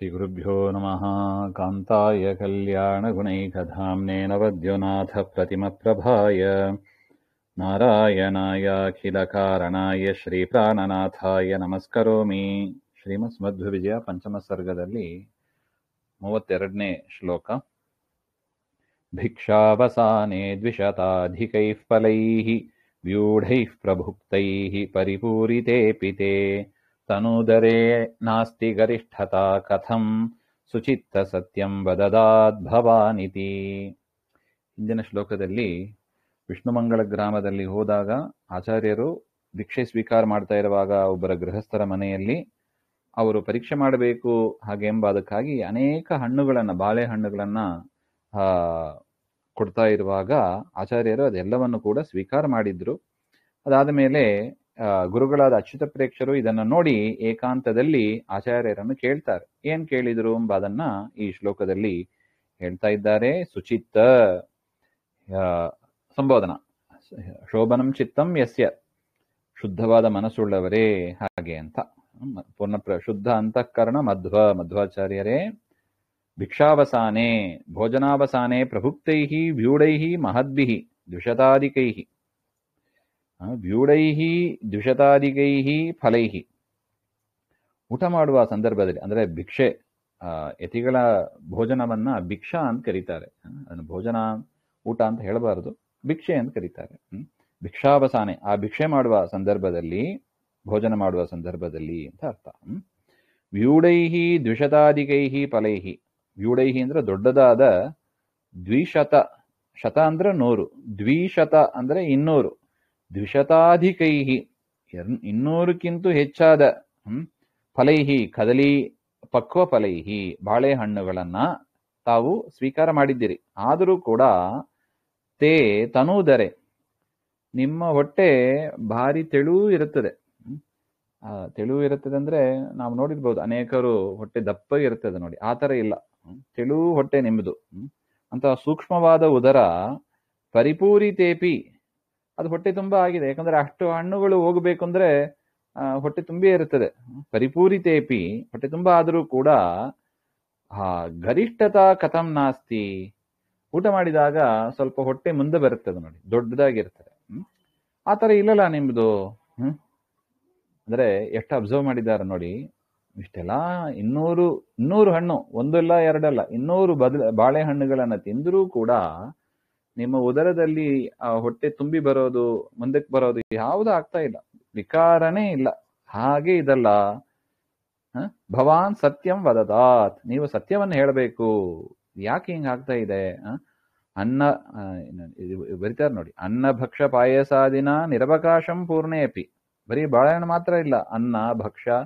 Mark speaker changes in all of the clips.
Speaker 1: श्रीगुरुभ्यो नमः। कान्ताय कल्याणगुणैकधाम्ने नवद्योनाथप्रतिमप्रभाय नारायणायाखिलकारणाय ಶ್ರೀಪ್ರಾಣನಾಥಾಯ ನಮಸ್ಕರೋಮಿ. ಶ್ರೀಮನ್ಮಧ್ವವಿಜಯ ಪಂಚಮ ಸರ್ಗದಲ್ಲಿ 32ನೇ ಶ್ಲೋಕ. ಭಿಕ್ಷಾವಸಾನೆ ದ್ವಿಶತಾಧಿಕೈಃ ಫಲೈಃ ವ್ಯೂಢೈಃ ಪ್ರಭುಕ್ತೈಃ ಪರಿಪೂರಿತೇಪಿ ತೇ ತನೂದರೇ ನಾಸ್ತಿ ಗರಿಷ್ಠತಾ ಕಥಂ ಸುಚಿತ್ತ ಸತ್ಯಂ ವದದಾತ್ ಭವಾನಿತಿ. ಹಿಂದಿನ ಶ್ಲೋಕದಲ್ಲಿ ವಿಷ್ಣುಮಂಗಳ ಗ್ರಾಮದಲ್ಲಿ ಹೋದಾಗ ಆಚಾರ್ಯರು ಭಿಕ್ಷೆ ಸ್ವೀಕಾರ ಮಾಡ್ತಾ ಇರುವಾಗ ಒಬ್ಬರ ಗೃಹಸ್ಥರ ಮನೆಯಲ್ಲಿ ಅವರು ಪರೀಕ್ಷೆ ಮಾಡಬೇಕು ಹಾಗೆಂಬುದಕ್ಕಾಗಿ ಅನೇಕ ಹಣ್ಣುಗಳನ್ನು, ಬಾಳೆಹಣ್ಣುಗಳನ್ನು ಕೊಡ್ತಾ ಇರುವಾಗ ಆಚಾರ್ಯರು ಅದೆಲ್ಲವನ್ನು ಕೂಡ ಸ್ವೀಕಾರ ಮಾಡಿದ್ರು. ಅದಾದ ಮೇಲೆ ಗುರುಗಳಾದ ಅಚ್ಯುತ ಪ್ರೇಕ್ಷರು ಇದನ್ನು ನೋಡಿ ಏಕಾಂತದಲ್ಲಿ ಆಚಾರ್ಯರನ್ನು ಕೇಳ್ತಾರೆ. ಏನ್ ಕೇಳಿದ್ರು ಎಂಬುದನ್ನ ಈ ಶ್ಲೋಕದಲ್ಲಿ ಹೇಳ್ತಾ ಇದ್ದಾರೆ. ಸುಚಿತ್ತ ಸಂಬೋಧನ, ಶೋಭನಂ ಚಿತ್ತಂ ಯಸ್ಯ, ಶುದ್ಧವಾದ ಮನಸ್ಸುಳ್ಳವರೇ ಹಾಗೆ ಅಂತ. ಶುದ್ಧ ಅಂತಃಕರಣ ಮಧ್ವಾಚಾರ್ಯರೇ. ಭಿಕ್ಷಾವಸಾನೆ, ಭೋಜನಾವಸಾನೆ ಪ್ರಭುಕ್ತೈಃ ವ್ಯೂಢೈಃ ಮಹದ್ಭಿಃ ದ್ವಿಶತಾಧಿಕೈಃ ವ್ಯೂಢೈಃ ದ್ವಿಶತಾಧಿಕೈಃ ಫಲೈಃ. ಊಟ ಮಾಡುವ ಸಂದರ್ಭದಲ್ಲಿ ಅಂದ್ರೆ ಭಿಕ್ಷೆ, ಯತಿಗಳ ಭೋಜನವನ್ನ ಭಿಕ್ಷಾ ಅಂತ ಕರೀತಾರೆ. ಅದನ್ನು ಭೋಜನ ಊಟ ಅಂತ ಹೇಳಬಾರದು, ಭಿಕ್ಷೆ ಅಂತ ಕರೀತಾರೆ. ಭಿಕ್ಷಾವಸಾನೆ, ಆ ಭಿಕ್ಷೆ ಮಾಡುವ ಸಂದರ್ಭದಲ್ಲಿ, ಭೋಜನ ಮಾಡುವ ಸಂದರ್ಭದಲ್ಲಿ ಅಂತ ಅರ್ಥ. ವ್ಯೂಢೈಃ ದ್ವಿಶತಾಧಿಕೈಃ ಫಲೈಃ. ವ್ಯೂಢೈಃ ಅಂದ್ರೆ ದೊಡ್ಡದಾದ, ದ್ವಿಶತ, ಶತ ಅಂದ್ರೆ 100, ದ್ವಿಶತ ಅಂದ್ರೆ 200, ದ್ವಿಶತಾಧಿಕೈಃ 200ಕ್ಕಿಂತ ಹೆಚ್ಚಾದ ಫಲೈಹಿ ಕದಲಿ ಪಕ್ವ ಫಲೈಹಿ ಬಾಳೆಹಣ್ಣುಗಳನ್ನ ತಾವು ಸ್ವೀಕಾರ ಮಾಡಿದ್ದೀರಿ. ಆದರೂ ಕೂಡ ತೇ ತನೂದರೆ, ನಿಮ್ಮ ಹೊಟ್ಟೆ ಭಾರಿ ತೆಳು ಇರುತ್ತದೆ. ತೆಳು ಇರುತ್ತದೆ ಅಂದ್ರೆ ನಾವು ನೋಡಿರ್ಬೋದು, ಅನೇಕರು ಹೊಟ್ಟೆ ದಪ್ಪ ಇರ್ತದೆ ನೋಡಿ, ಆ ಥರ ಇಲ್ಲ, ತೆಳು ಹೊಟ್ಟೆ ನಿಮ್ಮದು. ಅಂತ ಸೂಕ್ಷ್ಮವಾದ ಉದರ, ಪರಿಪೂರಿತೇಪಿ, ಅದು ಹೊಟ್ಟೆ ತುಂಬಾ ಆಗಿದೆ. ಯಾಕಂದ್ರೆ ಅಷ್ಟು ಹಣ್ಣುಗಳು ಹೋಗಬೇಕು ಅಂದ್ರೆ ಹೊಟ್ಟೆ ತುಂಬೇ ಇರುತ್ತದೆ. ಪರಿಪೂರಿತೇಪಿ, ಹೊಟ್ಟೆ ತುಂಬಾ ಆದರೂ ಕೂಡ ಗರಿಷ್ಠತಾ ಕಥಂ ನಾಸ್ತಿ, ಊಟ ಮಾಡಿದಾಗ ಸ್ವಲ್ಪ ಹೊಟ್ಟೆ ಮುಂದೆ ಬರುತ್ತದೆ ನೋಡಿ, ದೊಡ್ಡದಾಗಿರ್ತದೆ. ಆ ಥರ ಇಲ್ಲಲ್ಲ ನಿಮ್ದು. ಅಂದ್ರೆ ಎಷ್ಟು ಅಬ್ಸರ್ವ್ ಮಾಡಿದ್ದಾರೆ ನೋಡಿ, ಇಷ್ಟೆಲ್ಲ 200 ಹಣ್ಣು, ಒಂದಲ್ಲ ಎರಡಲ್ಲ, 200 ಬಾಳೆಹಣ್ಣುಗಳನ್ನ ತಿಂದರೂ ಕೂಡ ನಿಮ್ಮ ಉದರದಲ್ಲಿ ಆ ಹೊಟ್ಟೆ ತುಂಬಿ ಬರೋದು, ಮುಂದಕ್ಕೆ ಬರೋದು ಯಾವುದು ಆಗ್ತಾ ಇಲ್ಲ, ವಿಕಾರನೇ ಇಲ್ಲ. ಹಾಗೆ ಇದಲ್ಲ. ಭವಾನ್ ಸತ್ಯಂ ವದದಾತ್, ನೀವು ಸತ್ಯವನ್ನು ಹೇಳಬೇಕು. ಯಾಕೆ ಹಿಂಗ ಆಗ್ತಾ ಇದೆ? ಅನ್ನ ಬರಿತಾರೆ ನೋಡಿ, ಅನ್ನ ಭಕ್ಷ ಪಾಯಸಾದಿನ ನಿರವಕಾಶಂ ಪೂರ್ಣೇಪಿ. ಬರೀ ಬಾಳೆಹಣ್ಣು ಮಾತ್ರ ಇಲ್ಲ, ಅನ್ನ ಭಕ್ಷ್ಯ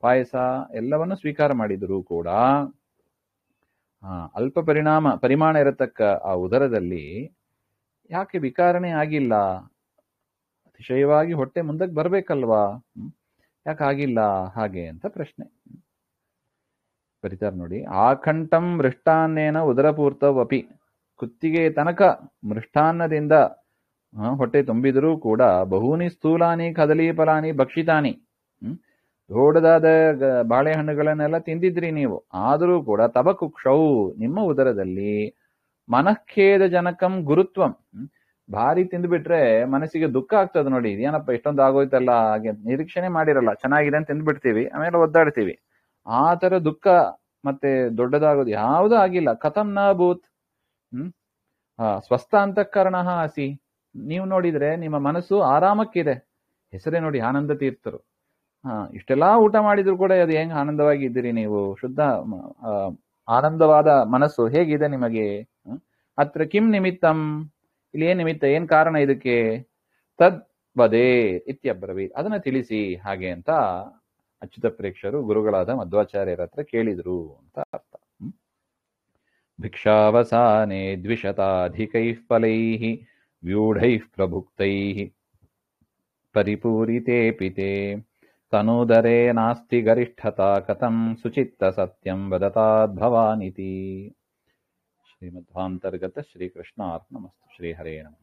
Speaker 1: ಪಾಯಸ ಎಲ್ಲವನ್ನು ಸ್ವೀಕಾರ ಮಾಡಿದರೂ ಕೂಡ ಅಲ್ಪ ಪರಿಮಾಣ ಇರತಕ್ಕ ಆ ಉದರದಲ್ಲಿ ಯಾಕೆ ವಿಕಾರಣೆ ಆಗಿಲ್ಲ? ಅತಿಶಯವಾಗಿ ಹೊಟ್ಟೆ ಮುಂದಕ್ಕೆ ಬರ್ಬೇಕಲ್ವಾ, ಯಾಕೆ ಆಗಿಲ್ಲ ಹಾಗೆ ಅಂತ ಪ್ರಶ್ನೆ ಬರೀತಾರೆ ನೋಡಿ. ಆಕಂಠಂ ಮೃಷ್ಟಾನ್ನೇನ ಉದರಪೂರ್ತವಪಿ, ಕುತ್ತಿಗೆ ತನಕ ಮೃಷ್ಟಾನ್ನದಿಂದ ಹೊಟ್ಟೆ ತುಂಬಿದರೂ ಕೂಡ ಬಹೂನಿ ಸ್ಥೂಲಾನಿ ಕದಲಿ ಫಲಾನಿ ಭಕ್ಷಿತಾನಿ, ದೊಡ್ಡದಾದ ಬಾಳೆಹಣ್ಣುಗಳನ್ನೆಲ್ಲ ತಿಂದಿದ್ರಿ ನೀವು, ಆದರೂ ಕೂಡ ತವ ಕುಕ್ಷೌ, ನಿಮ್ಮ ಉದರದಲ್ಲಿ ಮನಃಖೇದ ಜನಕಂ ಗುರುತ್ವಂ, ಭಾರಿ ತಿಂದ್ಬಿಟ್ರೆ ಮನಸ್ಸಿಗೆ ದುಃಖ ಆಗ್ತದೆ ನೋಡಿ. ಏನಪ್ಪ ಇಷ್ಟೊಂದು ಆಗೋಯ್ತಲ್ಲ, ಹಾಗೆ ನಿರೀಕ್ಷಣೆ ಮಾಡಿರಲ್ಲ, ಚೆನ್ನಾಗಿದೆ ಅಂತ ತಿಂದ್ಬಿಡ್ತೀವಿ, ಆಮೇಲೆ ಒದ್ದಾಡ್ತೀವಿ. ಆ ತರ ದುಃಖ ಮತ್ತೆ ದೊಡ್ಡದಾಗೋದು ಯಾವುದೂ ಆಗಿಲ್ಲ. ಕಥಂ ನ ಭೂತ್ ಸ್ವಸ್ಥ ಅಂತಃಕರಣ ಹಸಿ, ನೀವು ನೋಡಿದ್ರೆ ನಿಮ್ಮ ಮನಸ್ಸು ಆರಾಮಕ್ಕಿದೆ. ಹೆಸರೇ ನೋಡಿ ಆನಂದ ತೀರ್ಥರು. ಇಷ್ಟೆಲ್ಲಾ ಊಟ ಮಾಡಿದ್ರು ಕೂಡ ಅದು ಹೆಂಗ್ ಆನಂದವಾಗಿ ಇದ್ದೀರಿ ನೀವು? ಶುದ್ಧ ಆನಂದವಾದ ಮನಸ್ಸು ಹೇಗಿದೆ ನಿಮಗೆ? ಅತ್ರ ಕಿಂ ನಿಮಿತ್ತಂ, ಇಲ್ಲಿ ಏನ್ ನಿಮಿತ್ತ, ಏನ್ ಕಾರಣ ಇದಕ್ಕೆ? ತದ್ ವದೇ ಇತ್ಯಬ್ರವೀತ್, ಅದನ್ನ ತಿಳಿಸಿ ಹಾಗೆ ಅಂತ ಅಚ್ಯುತ ಪ್ರೇಕ್ಷರು ಗುರುಗಳಾದ ಮಧ್ವಾಚಾರ್ಯರ ಹತ್ರ ಕೇಳಿದ್ರು ಅಂತ ಅರ್ಥ. ಭಿಕ್ಷಾವಸಾನೆ ದ್ವಿಶತಾಧಿಕೈಃ ಫಲೈಃ ವ್ಯೂಢೈಃ ಪ್ರಭುಕ್ತೈಃ ಪರಿಪೂರಿತೇಪಿ ತೇ ತನೂದರೇ ನಾಸ್ತಿ ಗರಿಷ್ಠತಾ ಕಥಂ ಸುಚಿತ್ತ ಸತ್ಯಂ ವದತಾತ್ ಭವಾನಿತಿ. ಶ್ರೀಮಧ್ವಾಂತರ್ಗತ ಶ್ರೀಕೃಷ್ಣಾರ್ಪಣಮಸ್ತು. ಶ್ರೀಹರೇ ನಮಃ.